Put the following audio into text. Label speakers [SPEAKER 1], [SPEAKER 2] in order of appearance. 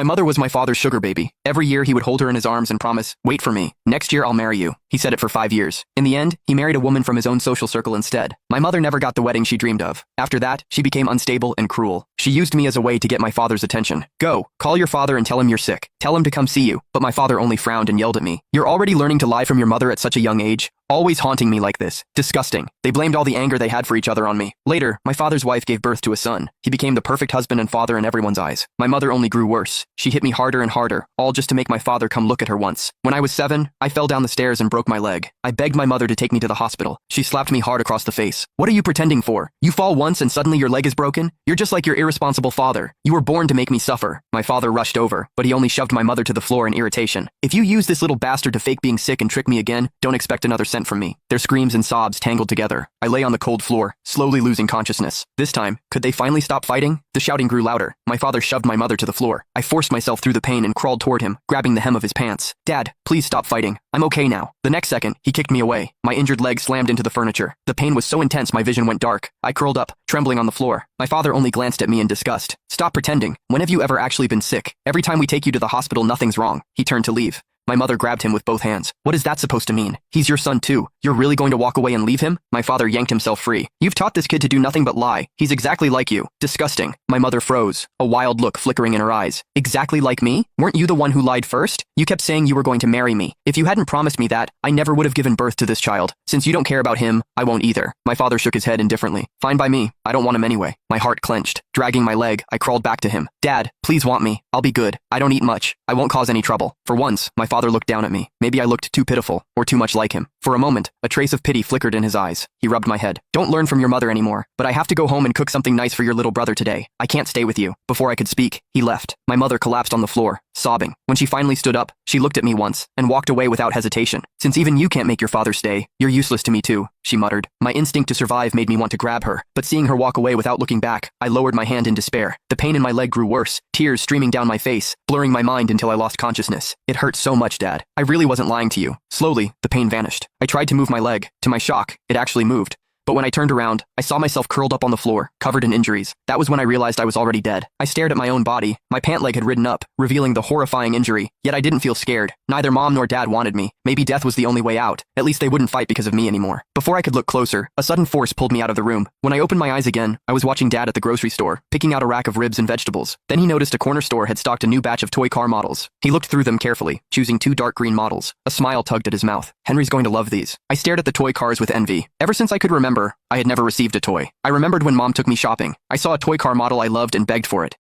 [SPEAKER 1] My mother was my father's sugar baby. Every year he would hold her in his arms and promise, "Wait for me. Next year I'll marry you." He said it for 5 years. In the end, he married a woman from his own social circle instead. My mother never got the wedding she dreamed of. After that, she became unstable and cruel. She used me as a way to get my father's attention. "Go, call your father and tell him you're sick. Tell him to come see you." But my father only frowned and yelled at me. "You're already learning to lie from your mother at such a young age? Always haunting me like this. Disgusting." They blamed all the anger they had for each other on me. Later, my father's wife gave birth to a son. He became the perfect husband and father in everyone's eyes. My mother only grew worse. She hit me harder and harder, all just to make my father come look at her once. When I was 7, I fell down the stairs and broke my leg. I begged my mother to take me to the hospital. She slapped me hard across the face. "What are you pretending for? You fall once and suddenly your leg is broken? You're just like your irresponsible father. You were born to make me suffer." My father rushed over, but he only shoved my mother to the floor in irritation. "If you use this little bastard to fake being sick and trick me again, don't expect another cent from me." Their screams and sobs tangled together. I lay on the cold floor, slowly losing consciousness. This time, could they finally stop fighting? The shouting grew louder. My father shoved my mother to the floor. I forced myself through the pain and crawled toward him, grabbing the hem of his pants. "Dad, please stop fighting. I'm okay now." The next second, he kicked me away. My injured leg slammed into the furniture. The pain was so intense my vision went dark. I curled up, trembling on the floor. My father only glanced at me in disgust. "Stop pretending. When have you ever actually been sick? Every time we take you to the hospital, nothing's wrong." He turned to leave. My mother grabbed him with both hands. "What is that supposed to mean? He's your son too. You're really going to walk away and leave him?" My father yanked himself free. "You've taught this kid to do nothing but lie. He's exactly like you. Disgusting." My mother froze, a wild look flickering in her eyes. "Exactly like me? Weren't you the one who lied first? You kept saying you were going to marry me. If you hadn't promised me that, I never would have given birth to this child. Since you don't care about him, I won't either." My father shook his head indifferently. "Fine by me. I don't want him anyway." My heart clenched. Dragging my leg, I crawled back to him. "Dad, please want me. I'll be good. I don't eat much. I won't cause any trouble." For once, my father looked down at me. Maybe I looked too pitiful, or too much like him. For a moment, a trace of pity flickered in his eyes. He rubbed my head. "Don't learn from your mother anymore, but I have to go home and cook something nice for your little brother today. I can't stay with you." Before I could speak, he left. My mother collapsed on the floor, sobbing. When she finally stood up, she looked at me once, and walked away without hesitation. "Since even you can't make your father stay, you're useless to me too," she muttered. My instinct to survive made me want to grab her, but seeing her walk away without looking back, I lowered my hand in despair. The pain in my leg grew worse, tears streaming down my face, blurring my mind until I lost consciousness. "It hurt so much, Dad. I really wasn't lying to you." Slowly, the pain vanished. I tried to move my leg. To my shock, it actually moved. But when I turned around, I saw myself curled up on the floor, covered in injuries. That was when I realized I was already dead. I stared at my own body. My pant leg had ridden up, revealing the horrifying injury. Yet I didn't feel scared. Neither Mom nor Dad wanted me. Maybe death was the only way out. At least they wouldn't fight because of me anymore. Before I could look closer, a sudden force pulled me out of the room. When I opened my eyes again, I was watching Dad at the grocery store, picking out a rack of ribs and vegetables. Then he noticed a corner store had stocked a new batch of toy car models. He looked through them carefully, choosing 2 dark green models. A smile tugged at his mouth. "Henry's going to love these." I stared at the toy cars with envy. Ever since I could remember, I had never received a toy. I remembered when Mom took me shopping. I saw a toy car model I loved and begged for it.